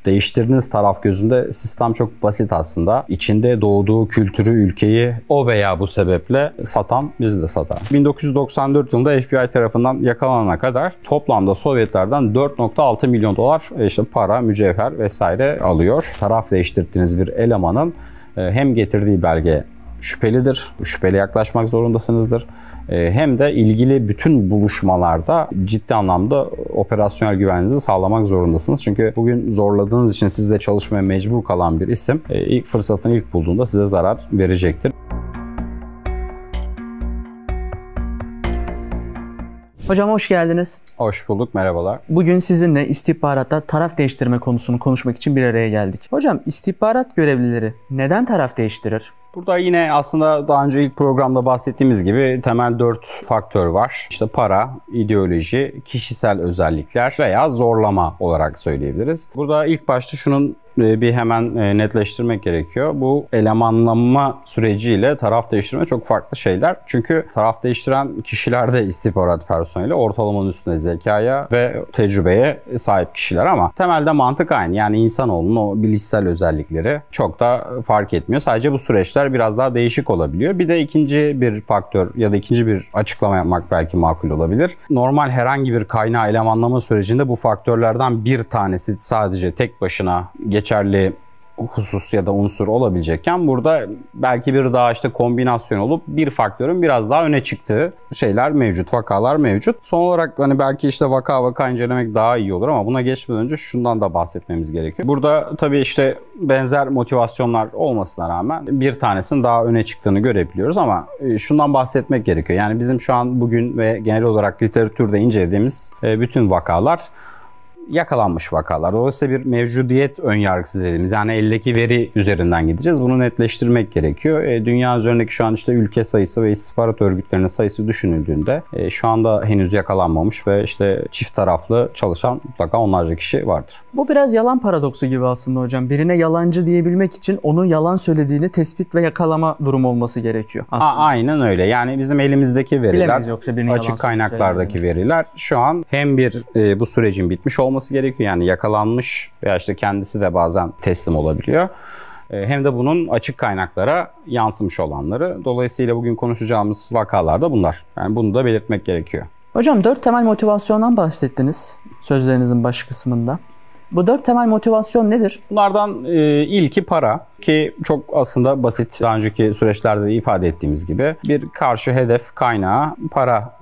Değiştirdiğiniz taraf gözünde sistem çok basit aslında. İçinde doğduğu kültürü, ülkeyi o veya bu sebeple satan bizi de satar. 1994 yılında FBI tarafından yakalanana kadar toplamda Sovyetlerden 4,6 milyon dolar işte para, mücevher vesaire alıyor. Taraf değiştirdiğiniz bir elemanın hem getirdiği belge şüphelidir, şüpheli yaklaşmak zorundasınızdır. Hem de ilgili bütün buluşmalarda ciddi anlamda operasyonel güvenliğinizi sağlamak zorundasınız. Çünkü bugün zorladığınız için sizle çalışmaya mecbur kalan bir isim ilk fırsatını ilk bulduğunda size zarar verecektir. Hocam hoş geldiniz. Hoş bulduk, merhabalar. Bugün sizinle istihbaratta taraf değiştirme konusunu konuşmak için bir araya geldik. Hocam istihbarat görevlileri neden taraf değiştirir? Burada yine aslında daha önce ilk programda bahsettiğimiz gibi temel 4 faktör var. İşte para, ideoloji, kişisel özellikler veya zorlama olarak söyleyebiliriz. Burada ilk başta şunun bir hemen netleştirmek gerekiyor. Bu elemanlanma süreciyle taraf değiştirme çok farklı şeyler. Çünkü taraf değiştiren kişiler de istihbarat personeli ortalamanın üstünde zekaya ve tecrübeye sahip kişiler ama temelde mantık aynı. Yani insanoğlunun o bilişsel özellikleri çok da fark etmiyor. Sadece bu süreçler biraz daha değişik olabiliyor. Bir de ikinci bir faktör ya da ikinci bir açıklama yapmak belki makul olabilir. Normal herhangi bir kaynağı elemanlama sürecinde bu faktörlerden bir tanesi sadece tek başına geçerli husus ya da unsur olabilecekken burada belki bir daha işte kombinasyon olup bir faktörün biraz daha öne çıktığı şeyler mevcut, vakalar mevcut. Son olarak hani belki işte vaka incelemek daha iyi olur ama buna geçmeden önce şundan da bahsetmemiz gerekiyor. Burada tabii işte benzer motivasyonlar olmasına rağmen bir tanesinin daha öne çıktığını görebiliyoruz ama şundan bahsetmek gerekiyor. Yani bizim şu an bugün ve genel olarak literatürde incelediğimiz bütün vakalar yakalanmış vakalar. Dolayısıyla bir mevcudiyet önyargısı dediğimiz yani eldeki veri üzerinden gideceğiz. Bunu netleştirmek gerekiyor. Dünya üzerindeki şu an işte ülke sayısı ve istihbarat örgütlerinin sayısı düşünüldüğünde şu anda henüz yakalanmamış ve işte çift taraflı çalışan mutlaka onlarca kişi vardır. Bu biraz yalan paradoksu gibi aslında hocam. Birine yalancı diyebilmek için onun yalan söylediğini tespit ve yakalama durumu olması gerekiyor aslında. Aynen öyle. Yani bizim elimizdeki veriler, yoksa açık kaynaklardaki veriler şu an hem bu sürecin bitmiş olması gerekiyor. Yani yakalanmış veya işte kendisi de bazen teslim olabiliyor. Hem de bunun açık kaynaklara yansımış olanları. Dolayısıyla bugün konuşacağımız vakalar da bunlar. Yani bunu da belirtmek gerekiyor. Hocam 4 temel motivasyondan bahsettiniz sözlerinizin baş kısmında. Bu 4 temel motivasyon nedir? Bunlardan ilki para ki çok aslında basit, daha önceki süreçlerde de ifade ettiğimiz gibi bir karşı hedef kaynağı para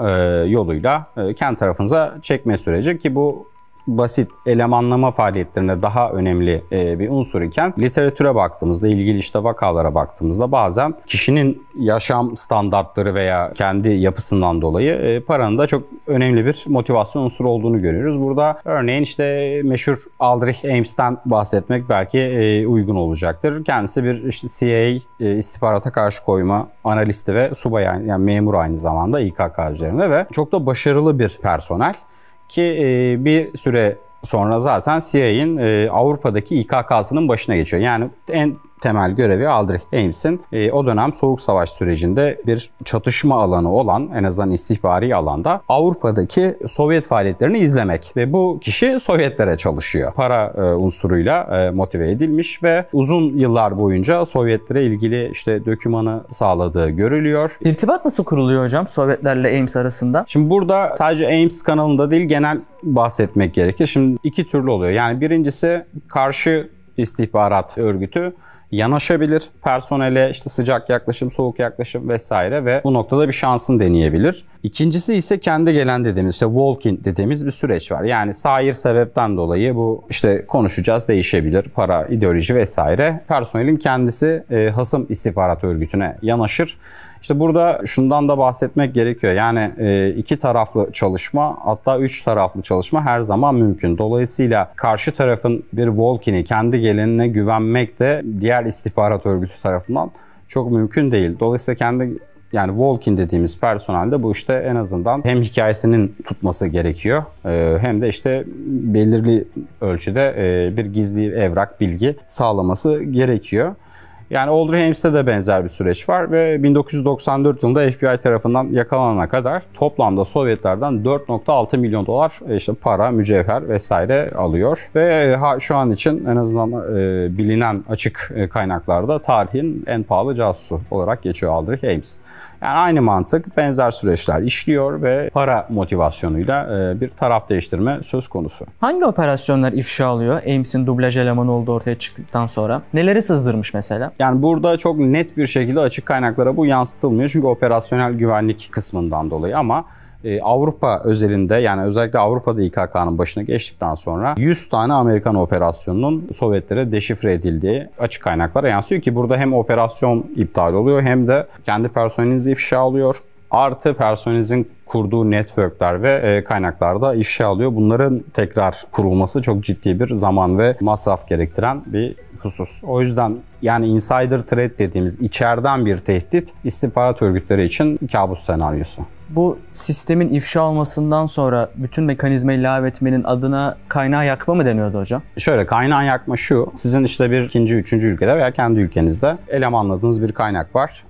yoluyla kendi tarafınıza çekme süreci ki bu basit elemanlama faaliyetlerine daha önemli bir unsur iken literatüre baktığımızda, ilgili işte vakalara baktığımızda bazen kişinin yaşam standartları veya kendi yapısından dolayı paranın da çok önemli bir motivasyon unsuru olduğunu görüyoruz. Burada örneğin işte meşhur Aldrich Ames'ten bahsetmek belki uygun olacaktır. Kendisi bir işte CIA istihbarata karşı koyma analisti ve subay yani memur aynı zamanda İKK üzerinde ve çok da başarılı bir personel. Ki bir süre sonra zaten CIA'nin Avrupa'daki İKK'sının başına geçiyor. Yani en temel görevi Aldrich Ames'in o dönem Soğuk Savaş sürecinde bir çatışma alanı olan en azından istihbari alanda Avrupa'daki Sovyet faaliyetlerini izlemek. Ve bu kişi Sovyetlere çalışıyor. Para unsuruyla motive edilmiş ve uzun yıllar boyunca Sovyetlere ilgili işte dokümanı sağladığı görülüyor. İrtibat nasıl kuruluyor hocam Sovyetlerle Ames arasında? Şimdi burada sadece Ames kanalında değil genel bahsetmek gerekir. Şimdi iki türlü oluyor. Yani birincisi karşı istihbarat örgütü yanaşabilir personele, işte sıcak yaklaşım, soğuk yaklaşım vesaire ve bu noktada bir şansını deneyebilir. İkincisi ise kendi gelen dediğimiz işte walk-in dediğimiz bir süreç var. Yani sair sebepten dolayı bu işte konuşacağız değişebilir. Para, ideoloji vesaire. Personelin kendisi hasım istihbarat örgütüne yanaşır. İşte burada şundan da bahsetmek gerekiyor. Yani iki taraflı çalışma hatta üç taraflı çalışma her zaman mümkün. Dolayısıyla karşı tarafın bir walk-in'i kendi gelenine güvenmek de diğer istihbarat örgütü tarafından çok mümkün değil. Dolayısıyla yani walk-in dediğimiz personelde bu işte en azından hem hikayesinin tutması gerekiyor hem de işte belirli ölçüde bir gizli evrak bilgi sağlaması gerekiyor. Yani Aldrich Ames'te de benzer bir süreç var ve 1994 yılında FBI tarafından yakalanana kadar toplamda Sovyetlerden 4,6 milyon dolar işte para, mücevher vesaire alıyor. Ve şu an için en azından bilinen açık kaynaklarda tarihin en pahalı casusu olarak geçiyor Aldrich Ames. Yani aynı mantık, benzer süreçler işliyor ve para motivasyonuyla bir taraf değiştirme söz konusu. Hangi operasyonlar ifşa alıyor Ames'in dublaj elemanı olduğu ortaya çıktıktan sonra? Neleri sızdırmış mesela? Yani burada çok net bir şekilde açık kaynaklara bu yansıtılmıyor çünkü operasyonel güvenlik kısmından dolayı, ama Avrupa özelinde, yani özellikle Avrupa'da İKK'nın başına geçtikten sonra 100 tane Amerikan operasyonunun Sovyetlere deşifre edildiği açık kaynaklara yansıyor ki burada hem operasyon iptal oluyor hem de kendi personelinizi ifşa alıyor. Artı personelinizin kurduğu networkler ve kaynaklarda ifşa alıyor. Bunların tekrar kurulması çok ciddi bir zaman ve masraf gerektiren bir husus. O yüzden yani insider threat dediğimiz içeriden bir tehdit istihbarat örgütleri için kabus senaryosu. Bu sistemin ifşa olmasından sonra bütün mekanizmayı lağvetmenin adına kaynağı yakma mı deniyordu hocam? Şöyle, kaynağı yakma şu: sizin işte bir ikinci, üçüncü ülkede veya kendi ülkenizde elemanladığınız bir kaynak var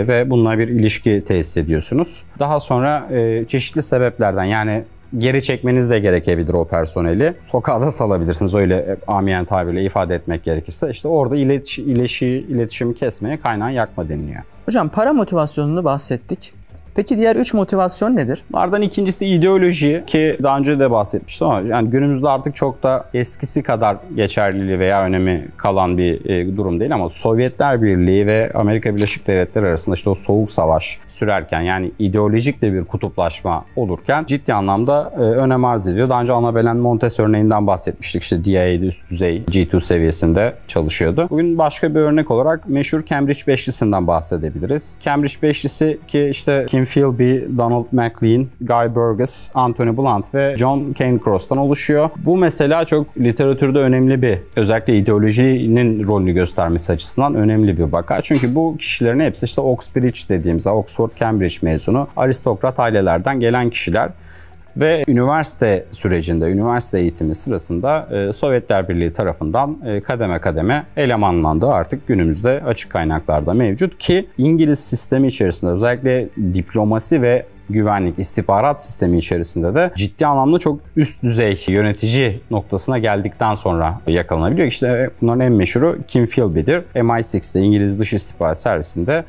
ve bununla bir ilişki tesis ediyorsunuz. Daha sonra çeşitli sebeplerden, yani geri çekmeniz de gerekebilir o personeli. Sokağa da salabilirsiniz, öyle amiyen tabirle ifade etmek gerekirse. İşte orada iletişimi kesmeye kaynağı yakma deniliyor. Hocam para motivasyonunu bahsettik. Peki diğer 3 motivasyon nedir? Bunlardan ikincisi ideoloji, ki daha önce de bahsetmiştim ama yani günümüzde artık çok da eskisi kadar geçerliliği veya önemi kalan bir durum değil, ama Sovyetler Birliği ve Amerika Birleşik Devletleri arasında işte o soğuk savaş sürerken, yani ideolojik de bir kutuplaşma olurken ciddi anlamda önem arz ediyor. Daha önce Annabelle Montes örneğinden bahsetmiştik. İşte DIA'de üst düzey G2 seviyesinde çalışıyordu. Bugün başka bir örnek olarak meşhur Cambridge Beşlisi'nden bahsedebiliriz. Cambridge Beşlisi, ki işte Kim Philby, Donald McLean, Guy Burgess, Anthony Blunt ve John Cairncross'tan oluşuyor. Bu mesela çok literatürde önemli bir, özellikle ideolojinin rolünü göstermesi açısından önemli bir vaka. Çünkü bu kişilerin hepsi işte Oxbridge dediğimiz, Oxford Cambridge mezunu aristokrat ailelerden gelen kişiler. Ve üniversite sürecinde, üniversite eğitimi sırasında Sovyetler Birliği tarafından kademe kademe elemanlandığı artık günümüzde açık kaynaklarda mevcut, ki İngiliz sistemi içerisinde özellikle diplomasi ve güvenlik, istihbarat sistemi içerisinde de ciddi anlamda çok üst düzey yönetici noktasına geldikten sonra yakalanabiliyor. İşte bunların en meşhuru Kim Philby'dir. MI6'de, İngiliz Dış İstihbarat Servisi'nde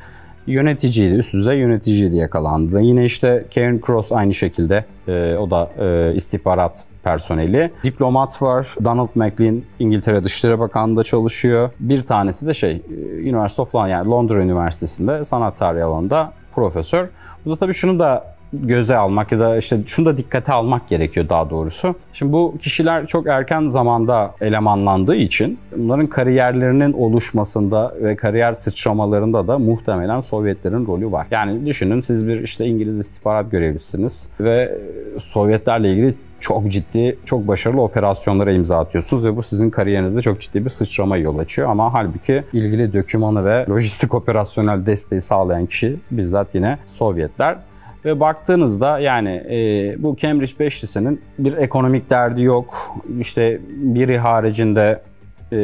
yöneticiydi, üst düzey yöneticiydi, yakalandı. Yine işte Cairncross aynı şekilde, o da istihbarat personeli. Diplomat var. Donald McLean İngiltere Dışişleri Bakanlığı'nda çalışıyor. Bir tanesi de University of London, yani Londra Üniversitesi'nde sanat tarihi alanında profesör. Burada tabii şunu da göze almak ya da işte şunu da dikkate almak gerekiyor daha doğrusu. Şimdi bu kişiler çok erken zamanda elemanlandığı için bunların kariyerlerinin oluşmasında ve kariyer sıçramalarında da muhtemelen Sovyetlerin rolü var. Yani düşünün, siz bir işte İngiliz istihbarat görevlisiniz ve Sovyetlerle ilgili çok ciddi, çok başarılı operasyonlara imza atıyorsunuz ve bu sizin kariyerinizde çok ciddi bir sıçrama yol açıyor. Ama halbuki ilgili dokümanı ve lojistik operasyonel desteği sağlayan kişi bizzat yine Sovyetler. Ve baktığınızda yani bu Cambridge Beşlisi'nin bir ekonomik derdi yok. İşte biri haricinde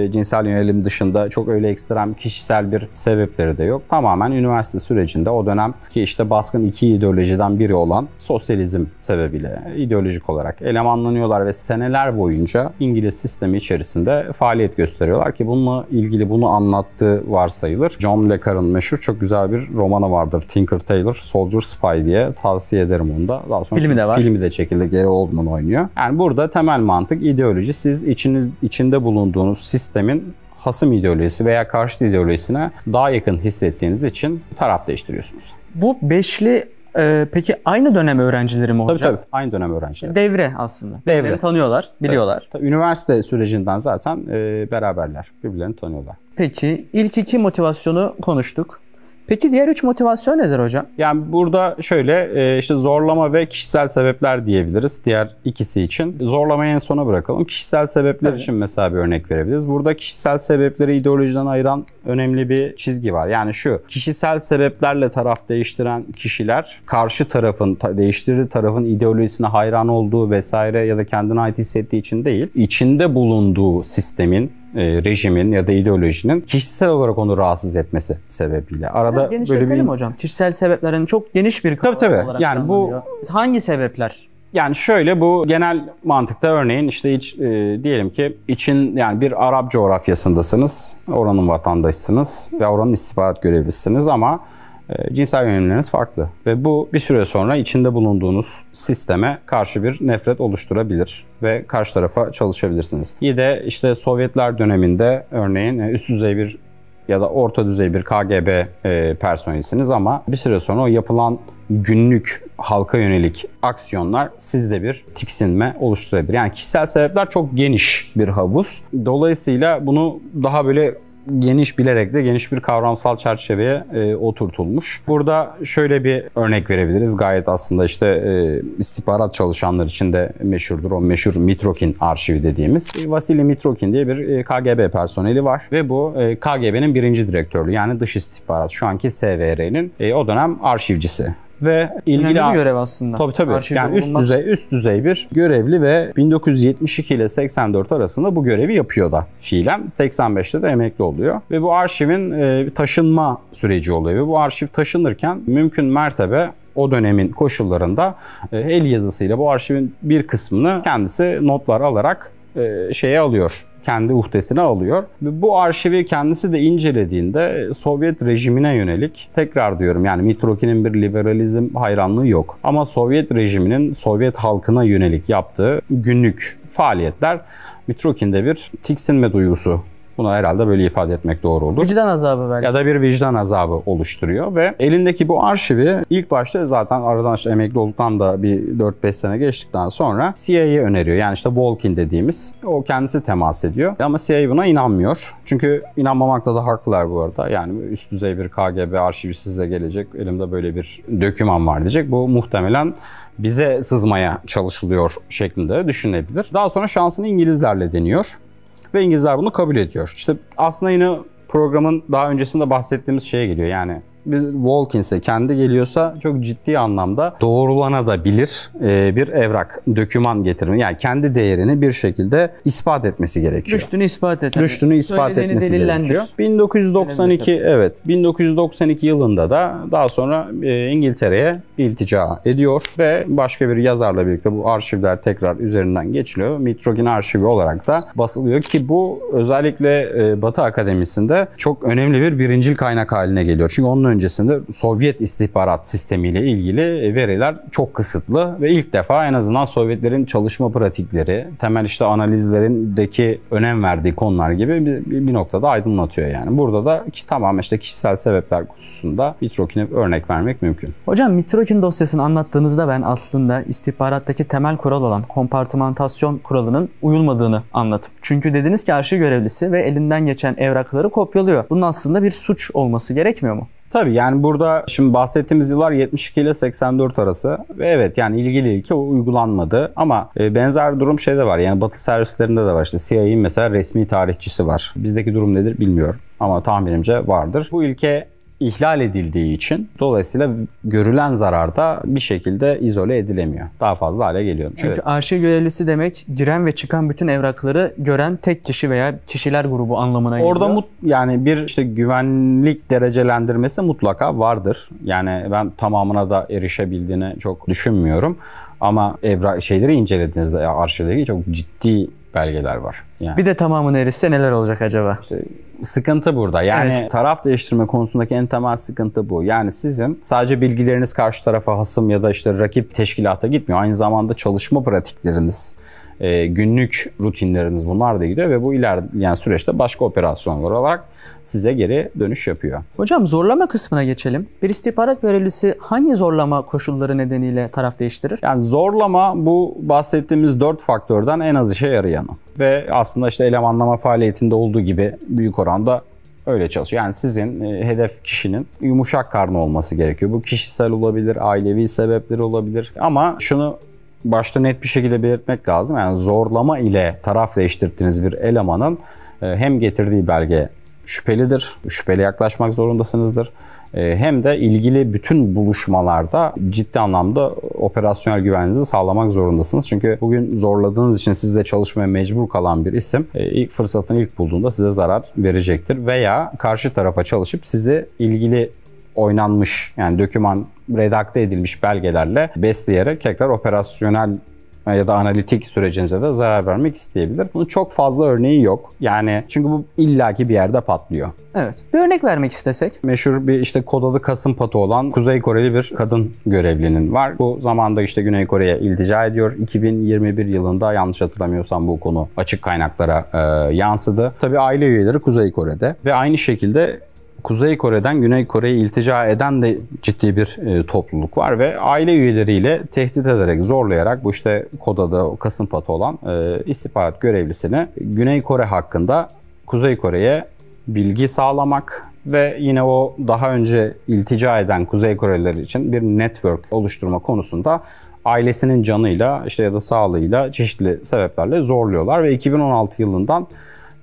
cinsel yönelim dışında çok öyle ekstrem kişisel bir sebepleri de yok. Tamamen üniversite sürecinde o dönem ki işte baskın iki ideolojiden biri olan sosyalizm sebebiyle ideolojik olarak elemanlanıyorlar ve seneler boyunca İngiliz sistemi içerisinde faaliyet gösteriyorlar ki bununla ilgili bunu anlattığı varsayılır. John le Carre'ın meşhur çok güzel bir romanı vardır. Tinker Tailor Soldier Spy diye, tavsiye ederim onu da. Daha sonra filmi de var. Filmi de çekildi. Gary Oldman oynuyor. Yani burada temel mantık ideoloji. Siz içinde bulunduğunuz sistemin hasım ideolojisi veya karşıt ideolojisine daha yakın hissettiğiniz için taraf değiştiriyorsunuz. Bu beşli peki aynı dönem öğrencileri mi hocam? Tabii aynı dönem öğrencileri. Devre aslında. Devre. Birbirlerini tanıyorlar, biliyorlar. Tabii, üniversite sürecinden zaten beraberler. Birbirlerini tanıyorlar. Peki ilk iki motivasyonu konuştuk. Peki diğer 3 motivasyon nedir hocam? Yani burada şöyle işte zorlama ve kişisel sebepler diyebiliriz diğer ikisi için. Zorlamayı en sona bırakalım. Kişisel sebepler için mesela bir örnek verebiliriz. Burada kişisel sebepleri ideolojiden ayıran önemli bir çizgi var. Yani şu: kişisel sebeplerle taraf değiştiren kişiler karşı tarafın, değiştirdiği tarafın ideolojisine hayran olduğu vesaire ya da kendine ait hissettiği için değil, içinde bulunduğu sistemin rejimin ya da ideolojinin kişisel olarak onu rahatsız etmesi sebebiyle. Arada Biraz böyle genişletelim hocam. Kişisel sebeplerin çok geniş bir kavram Tabii. olarak Yani bu tanımlanıyor. Hangi sebepler? Yani şöyle, bu genel mantıkta örneğin işte diyelim ki yani bir Arap coğrafyasındasınız, oranın vatandaşısınız ve oranın istihbarat görevlisisiniz ama cinsel yönelimleriniz farklı. Ve bu bir süre sonra içinde bulunduğunuz sisteme karşı bir nefret oluşturabilir ve karşı tarafa çalışabilirsiniz. İyi de işte Sovyetler döneminde örneğin üst düzey bir ya da orta düzey bir KGB personelisiniz ama bir süre sonra o yapılan günlük halka yönelik aksiyonlar sizde bir tiksinme oluşturabilir. Yani kişisel sebepler çok geniş bir havuz. Dolayısıyla bunu daha böyle geniş bilerek de geniş bir kavramsal çerçeveye oturtulmuş. Burada şöyle bir örnek verebiliriz. Gayet aslında işte istihbarat çalışanlar için de meşhurdur. O meşhur Mitrokin arşivi dediğimiz. Vasili Mitrokin diye bir KGB personeli var ve bu KGB'nin birinci direktörlüğü, yani dış istihbarat, şu anki SVR'nin o dönem arşivcisi. Ve ilgili önemli bir görev aslında. Tabii. Arşivde Yani bulunmak... üst düzey bir görevli ve 1972 ile 84 arasında bu görevi yapıyor da fiilen. 85'te de emekli oluyor. Ve bu arşivin taşınma süreci oluyor. Ve bu arşiv taşınırken mümkün mertebe o dönemin koşullarında el yazısıyla bu arşivin bir kısmını kendisi notlar alarak alıyor. Kendi uhdesine alıyor. Ve bu arşivi kendisi de incelediğinde Sovyet rejimine yönelik, tekrar diyorum yani Mitrokin'in bir liberalizm hayranlığı yok. Ama Sovyet rejiminin Sovyet halkına yönelik yaptığı günlük faaliyetler Mitrokin'de bir tiksinme duygusu. Bunu herhalde böyle ifade etmek doğru olur. Vicdan azabı belki. Ya da bir vicdan azabı oluşturuyor ve elindeki bu arşivi ilk başta zaten aradan işte emekli olduktan da bir 4-5 sene geçtikten sonra CIA'ye öneriyor. Yani işte Volkin dediğimiz, o kendisi temas ediyor. Ama CIA buna inanmıyor. Çünkü inanmamakta da haklılar bu arada. Yani üst düzey bir KGB arşivi size gelecek, elimde böyle bir doküman var diyecek. Bu muhtemelen bize sızmaya çalışılıyor şeklinde düşünebilir. Daha sonra şansını İngilizlerle deniyor. Ve İngilizler bunu kabul ediyor. İşte aslında yine programın daha öncesinde bahsettiğimiz şeye geliyor. Yani biz Volkins'e kendi geliyorsa çok ciddi anlamda doğrulanabilir bir evrak, doküman getirme. Yani kendi değerini bir şekilde ispat etmesi gerekiyor. Rüştünü ispat etmesi gerekiyor. 1992 yılında da daha sonra İngiltere'ye iltica ediyor ve başka bir yazarla birlikte bu arşivler tekrar üzerinden geçiliyor. Mitrokin arşivi olarak da basılıyor ki bu özellikle Batı Akademisi'nde çok önemli bir birincil kaynak haline geliyor. Çünkü onun öncesinde Sovyet istihbarat sistemiyle ilgili veriler çok kısıtlı ve ilk defa en azından Sovyetlerin çalışma pratikleri, temel işte analizlerindeki önem verdiği konular gibi bir noktada aydınlatıyor yani. Burada da tamamen işte kişisel sebepler hususunda Mitrokin'e örnek vermek mümkün. Hocam Mitrokin dosyasını anlattığınızda ben aslında istihbarattaki temel kural olan kompartımantasyon kuralının uyulmadığını anlattım. Çünkü dediniz ki arşiv görevlisi ve elinden geçen evrakları kopyalıyor. Bunun aslında bir suç olması gerekmiyor mu? Tabii yani burada şimdi bahsettiğimiz yıllar 72 ile 84 arası ve evet yani ilgili ilke uygulanmadı ama benzer durum şeyde var, yani Batı servislerinde de var. İşte CIA'nin mesela resmi tarihçisi var. Bizdeki durum nedir bilmiyorum ama tahminimce vardır. Bu ilke ihlal edildiği için dolayısıyla görülen zarar da bir şekilde izole edilemiyor. Daha fazla hale geliyor. Çünkü evet. Arşiv görevlisi demek giren ve çıkan bütün evrakları gören tek kişi veya kişiler grubu anlamına geliyor. Orada yani bir işte güvenlik derecelendirmesi mutlaka vardır. Yani ben tamamına da erişebildiğini çok düşünmüyorum. Ama şeyleri incelediğinizde arşivdeki çok ciddi belgeler var. Yani. Bir de tamamını erişse neler olacak acaba? İşte sıkıntı burada. Yani evet. Taraf değiştirme konusundaki en temel sıkıntı bu. Yani sizin sadece bilgileriniz karşı tarafa hasım ya da işte rakip teşkilata gitmiyor. Aynı zamanda çalışma pratikleriniz, günlük rutinleriniz, bunlar da gidiyor ve bu ilerleyen süreçte başka operasyonlar olarak size geri dönüş yapıyor. Hocam zorlama kısmına geçelim. Bir istihbarat görevlisi hangi zorlama koşulları nedeniyle taraf değiştirir? Yani zorlama bu bahsettiğimiz 4 faktörden en az işe yarayanı. Ve aslında işte elemanlama faaliyetinde olduğu gibi büyük oranda öyle çalışıyor. Yani sizin hedef kişinin yumuşak karnı olması gerekiyor. Bu kişisel olabilir, ailevi sebepleri olabilir. Ama şunu başta net bir şekilde belirtmek lazım. Yani zorlama ile taraf değiştirdiğiniz bir elemanın hem getirdiği belge şüphelidir. Şüpheli yaklaşmak zorundasınızdır. Hem de ilgili bütün buluşmalarda ciddi anlamda operasyonel güvenliğinizi sağlamak zorundasınız. Çünkü bugün zorladığınız için sizle çalışmaya mecbur kalan bir isim ilk fırsatını ilk bulduğunda size zarar verecektir. Veya karşı tarafa çalışıp sizi ilgili oynanmış, yani doküman redakte edilmiş belgelerle besleyerek tekrar operasyonel ya da analitik sürecinize de zarar vermek isteyebilir. Bunun çok fazla örneği yok. Yani çünkü bu illaki bir yerde patlıyor. Evet. Bir örnek vermek istesek. Meşhur bir işte kod adı Kasımpatı olan Kuzey Koreli bir kadın görevlinin var. Bu zamanda işte Güney Kore'ye iltica ediyor. 2021 yılında yanlış hatırlamıyorsam bu konu açık kaynaklara yansıdı. Tabii aile üyeleri Kuzey Kore'de ve aynı şekilde Kuzey Kore'den Güney Kore'ye iltica eden de ciddi bir topluluk var ve aile üyeleriyle tehdit ederek, zorlayarak bu işte kod adı Kasımpatı olan istihbarat görevlisini Güney Kore hakkında Kuzey Kore'ye bilgi sağlamak ve yine o daha önce iltica eden Kuzey Koreliler için bir network oluşturma konusunda ailesinin canıyla işte ya da sağlığıyla çeşitli sebeplerle zorluyorlar ve 2016 yılından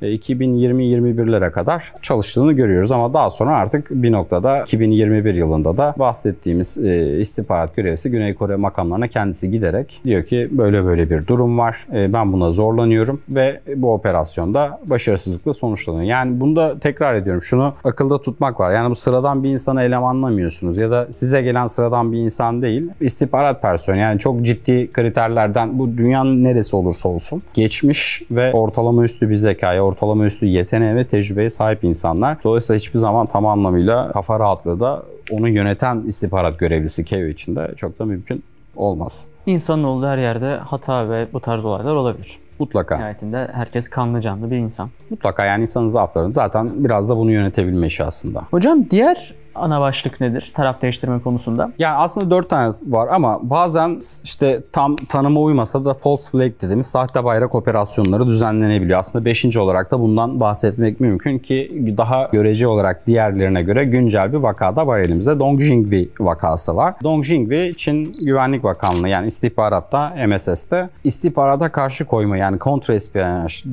2020-21'lere kadar çalıştığını görüyoruz ama daha sonra artık bir noktada 2021 yılında da bahsettiğimiz istihbarat görevlisi Güney Kore makamlarına kendisi giderek diyor ki böyle bir durum var, ben buna zorlanıyorum ve bu operasyonda başarısızlıkla sonuçlanıyor. Yani bunu da tekrar ediyorum, şunu akılda tutmak var. Yani bu sıradan bir insanı elemanlamıyorsunuz ya da size gelen sıradan bir insan değil, istihbarat personeli, yani çok ciddi kriterlerden, bu dünyanın neresi olursa olsun geçmiş ve ortalama üstü bir zekaya, ortalama üstü yeteneğe ve tecrübeye sahip insanlar. Dolayısıyla hiçbir zaman tam anlamıyla kafa rahatlığı da onu yöneten istihbarat görevlisi KEO için de çok da mümkün olmaz. İnsanın olduğu her yerde hata ve bu tarz olaylar olabilir. Mutlaka. Nihayetinde herkes kanlı canlı bir insan. Mutlaka, yani insanın zaaflarını zaten biraz da bunu yönetebilme işi aslında. Hocam diğer ana başlık nedir taraf değiştirme konusunda? Yani aslında 4 tane var ama bazen işte tam tanıma uymasa da false flag dediğimiz sahte bayrak operasyonları düzenlenebiliyor. Aslında 5. olarak da bundan bahsetmek mümkün ki daha görece olarak diğerlerine göre güncel bir vakada var elimizde. Dong Jingwi vakası var. Dong Jingwi, Çin Güvenlik Bakanlığı yani istihbaratta, MSS'te istihbarata karşı koyma yani kontraespiyonaj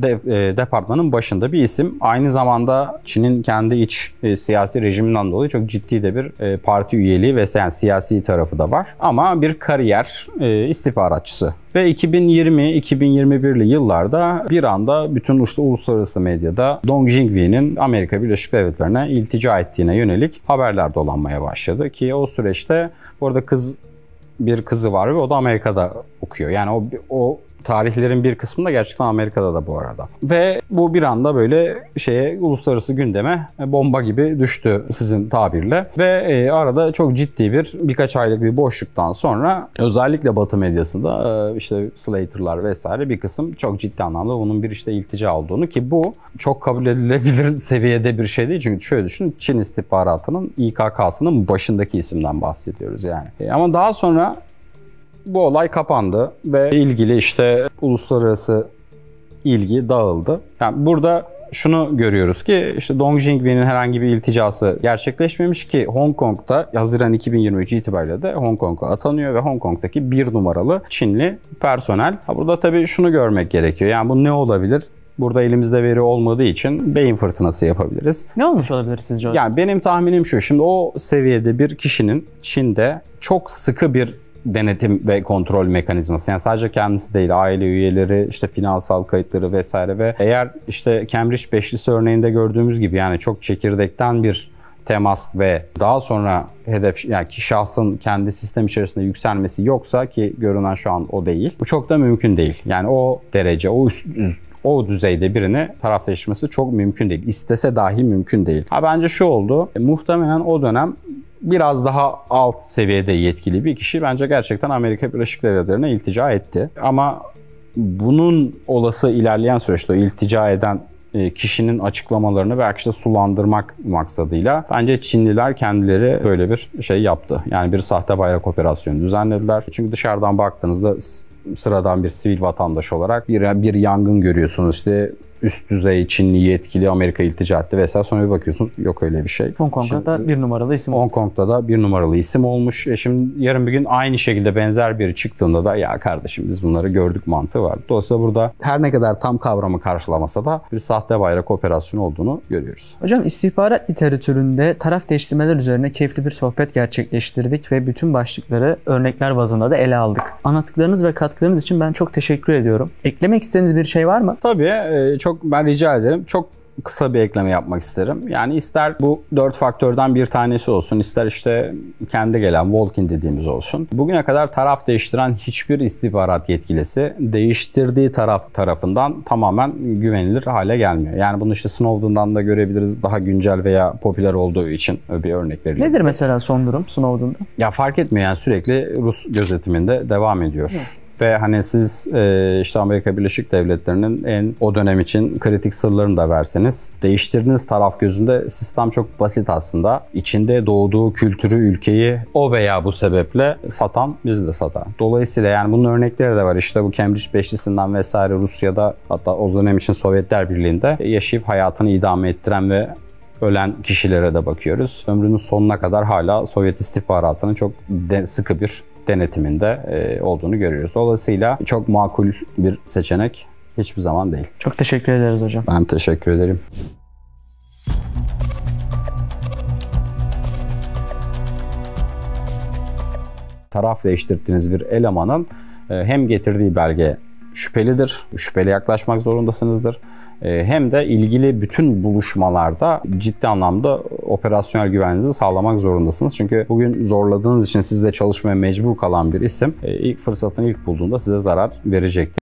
departmanın başında bir isim. Aynı zamanda Çin'in kendi iç siyasi rejiminden dolayı çok ciddi de bir parti üyeliği ve yani siyasi tarafı da var. Ama bir kariyer istihbaratçısı. Ve 2020-2021'li yıllarda bir anda bütün uluslararası medyada Dong Jingwi'nin Amerika Birleşik Devletleri'ne iltica ettiğine yönelik haberler dolanmaya başladı. Ki o süreçte bu arada bir kızı var ve o da Amerika'da okuyor. Yani o tarihlerin bir kısmı da gerçekten Amerika'da da bu arada. Ve bu bir anda böyle uluslararası gündeme bomba gibi düştü sizin tabirle. Ve arada çok ciddi birkaç aylık bir boşluktan sonra özellikle Batı medyasında işte Slater'lar vesaire bir kısım çok ciddi anlamda bunun bir işte iltica olduğunu, ki bu çok kabul edilebilir seviyede bir şey değil. Çünkü şöyle düşünün, Çin istihbaratının İKK'sının başındaki isimden bahsediyoruz yani. Ama daha sonra bu olay kapandı ve ilgili işte uluslararası ilgi dağıldı. Yani burada şunu görüyoruz ki işte Dong Jingwi'nin herhangi bir ilticası gerçekleşmemiş ki Hong Kong'da Haziran 2023 itibariyle de Hong Kong'a atanıyor ve Hong Kong'daki 1 numaralı Çinli personel. Burada tabii şunu görmek gerekiyor. Yani bu ne olabilir? Burada elimizde veri olmadığı için beyin fırtınası yapabiliriz. Ne olmuş olabilir sizce hocam? Yani benim tahminim şu. Şimdi o seviyede bir kişinin Çin'de çok sıkı bir denetim ve kontrol mekanizması. Yani sadece kendisi değil, aile üyeleri, işte finansal kayıtları vesaire ve eğer işte Cambridge Beşlisi örneğinde gördüğümüz gibi yani çok çekirdekten bir temas ve daha sonra hedef yani ki şahsın kendi sistem içerisinde yükselmesi yoksa, ki görünen şu an o değil. Bu çok da mümkün değil. Yani o derece, o düzeyde birini taraf değiştirmesi çok mümkün değil. İstese dahi mümkün değil. Bence şu oldu. Muhtemelen o dönem biraz daha alt seviyede yetkili bir kişi bence gerçekten Amerika Birleşik Devletleri'ne iltica etti. Ama bunun olası ilerleyen süreçte o iltica eden kişinin açıklamalarını belki işte sulandırmak maksadıyla bence Çinliler kendileri böyle bir şey yaptı. Yani bir sahte bayrak operasyonu düzenlediler. Çünkü dışarıdan baktığınızda sıradan bir sivil vatandaş olarak bir yangın görüyorsunuz. İşte üst düzey Çinli yetkili Amerika iltica etti vesaire. Sonra bir bakıyorsunuz yok öyle bir şey. Hong Kong'da da bir numaralı isim. Hong Kong'da da bir numaralı isim olmuş. Şimdi yarın bir gün aynı şekilde benzer biri çıktığında da ya kardeşim biz bunları gördük mantığı var. Dolayısıyla burada her ne kadar tam kavramı karşılamasa da bir sahte bayrak operasyonu olduğunu görüyoruz. Hocam istihbarat literatüründe taraf değiştirmeler üzerine keyifli bir sohbet gerçekleştirdik ve bütün başlıkları örnekler bazında da ele aldık. Anlattıklarınız ve katkılarınız için ben çok teşekkür ediyorum. Eklemek istediğiniz bir şey var mı? Tabii çok ben rica ederim. Çok kısa bir ekleme yapmak isterim. Yani ister bu 4 faktörden bir tanesi olsun, ister işte kendi gelen walk-in dediğimiz olsun. Bugüne kadar taraf değiştiren hiçbir istihbarat yetkilisi değiştirdiği tarafından tamamen güvenilir hale gelmiyor. Yani bunu işte Snowden'dan da görebiliriz. Daha güncel veya popüler olduğu için bir örnek verelim. Nedir mesela son durum Snowden'da? Ya fark etmiyor yani sürekli Rus gözetiminde devam ediyor. Evet. Ve hani siz işte Amerika Birleşik Devletleri'nin o dönem için kritik sırlarını da verseniz değiştirdiğiniz taraf gözünde sistem çok basit aslında. İçinde doğduğu kültürü, ülkeyi o veya bu sebeple satan bizi de satar. Dolayısıyla yani bunun örnekleri de var. İşte bu Cambridge Beşlisi'nden vesaire Rusya'da hatta o dönem için Sovyetler Birliği'nde yaşayıp hayatını idame ettiren ve ölen kişilere de bakıyoruz. Ömrünün sonuna kadar hala Sovyet istihbaratının çok sıkı bir denetiminde olduğunu görüyoruz. Dolayısıyla çok makul bir seçenek hiçbir zaman değil. Çok teşekkür ederiz hocam. Ben teşekkür ederim. Taraf değiştirdiğiniz bir elemanın hem getirdiği belge şüphelidir, şüpheli yaklaşmak zorundasınızdır. Hem de ilgili bütün buluşmalarda ciddi anlamda operasyonel güvenliğinizi sağlamak zorundasınız. Çünkü bugün zorladığınız için sizle çalışmaya mecbur kalan bir isim ilk fırsatını ilk bulduğunda size zarar verecektir.